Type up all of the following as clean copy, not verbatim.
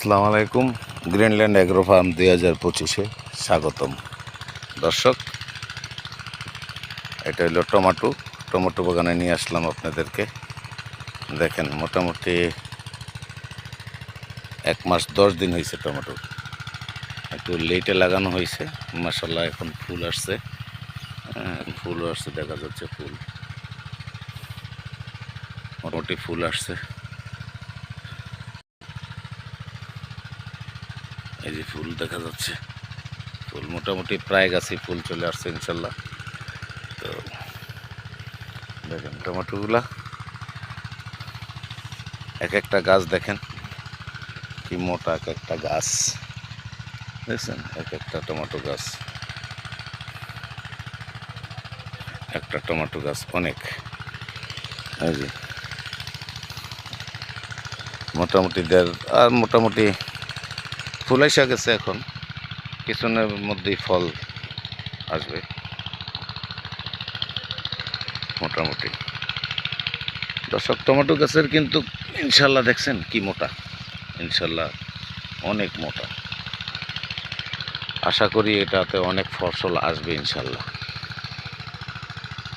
আসসালামু আলাইকুম। Greenland agro farm 2025-এ স্বাগতম। দর্শক, এটা হলো টমেটো বাগানে নিয়ে আসলাম আপনাদেরকে। দেখেন, মোটামুটি 1 মাস 10 দিন হয়েছে। টমেটো একটু লেটে লাগানো হয়েছে। মাশাআল্লাহ, এখন ফুল আসছে। ফুলও আসছে, দেখা যাচ্ছে ফুল, মোটামুটি ফুল আসছে। এই যে ফুল দেখা যাচ্ছে, ফুল মোটামুটি প্রায় গাছে ফুল চলে আসছে ইনশাল্লাহ। তো দেখেন টমেটোগুলা, এক একটা গাছ দেখেন কি মোটা, এক একটা গাছ দেখছেন, এক একটা টমেটো গাছ, একটা টমেটো গাছ অনেক। এই যে মোটামুটি মোটামুটি ফুল এসে গেছে। এখন কিছুদিনের মধ্যেই ফল আসবে মোটামুটি। দর্শক, টমেটো গাছের কিন্তু ইনশাল্লাহ দেখছেন কি মোটা, ইনশাল্লাহ অনেক মোটা। আশা করি এটাতে অনেক ফসল আসবে ইনশাল্লাহ।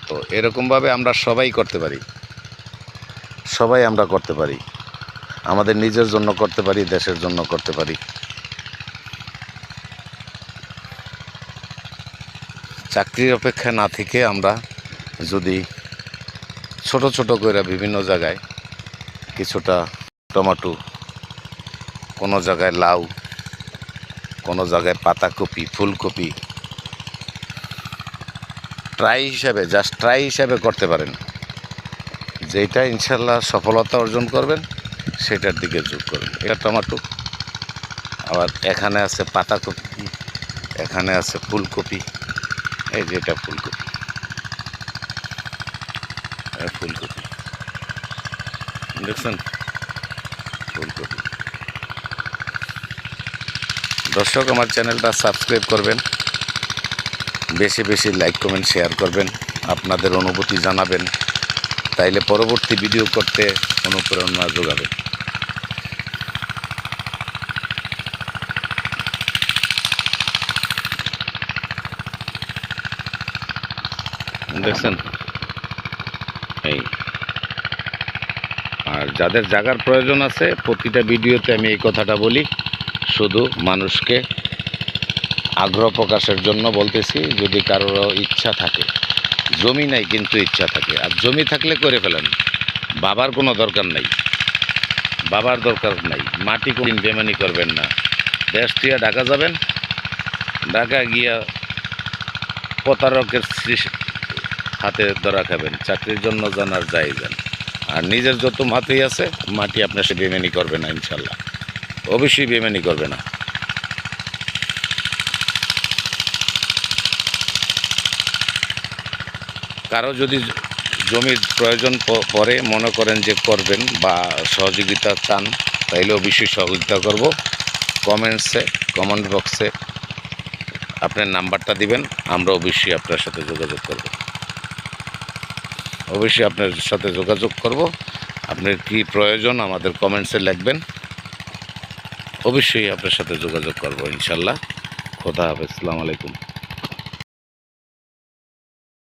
তো এরকমভাবে আমরা সবাই করতে পারি, আমরা করতে পারি। আমাদের নিজের জন্য করতে পারি, দেশের জন্য করতে পারি। চাকরির অপেক্ষা না থেকে আমরা যদি ছোট ছোট করে বিভিন্ন জায়গায় কিছুটা টমেটো, কোনো জায়গায় লাউ, কোনো জায়গায় পাতাকপি, ফুলকপি, জাস্ট ট্রাই হিসাবে করতে পারেন। যেটা ইনশাল্লাহ সফলতা অর্জন করবেন সেটার দিকে যোগ করবেন। এটা টমেটো, আবার এখানে আছে পাতাকপি, এখানে আছে ফুলকপি। এই যে এটা ফুলকপি, ফুলকপি দেখছেন, ফুলকপি। দর্শক, আমার চ্যানেলটা সাবস্ক্রাইব করবেন, বেশি বেশি লাইক কমেন্ট শেয়ার করবেন, আপনাদের অনুভূতি জানাবেন, তাইলে পরবর্তী ভিডিও করতে অনুপ্রেরণা যোগাবে। দেখছেন, এই আর যাদের জায়গার প্রয়োজন আছে, প্রতিটা ভিডিওতে আমি এই কথাটা বলি, শুধু মানুষকে আগ্রহ প্রকাশের জন্য বলতেছি। যদি কারোর ইচ্ছা থাকে, জমি নাই কিন্তু ইচ্ছা থাকে, আর জমি থাকলে করে ফেলেন, বাবার কোনো দরকার নাই, মাটি কোনো বেমানি করবেন না। দেশ থেকে ঢাকা যাবেন, ঢাকা গিয়া প্রতারকের হাতে ধরা খাবেন। চাকরির জন্য যান আর যাই যান, আর নিজের যত মাটি আছে, মাটি আপনার সে বেমানি করবে না ইনশাল্লাহ, অবশ্যই বেমানি করবে না। কারো যদি জমির প্রয়োজন পড়ে, মনে করেন যে করবেন বা সহযোগিতা চান, তাইলে অবশ্যই সহযোগিতা করব। কমেন্ট বক্সে আপনার নাম্বারটা দিবেন, আমরা অবশ্যই আপনার সাথে যোগাযোগ করব। আপনার কি প্রয়োজন আমাদের কমেন্টসে লিখবেন, অবশ্যই আপনার সাথে যোগাযোগ করব ইনশাল্লাহ। খোদা হাফেজ, আসসালামু আলাইকুম।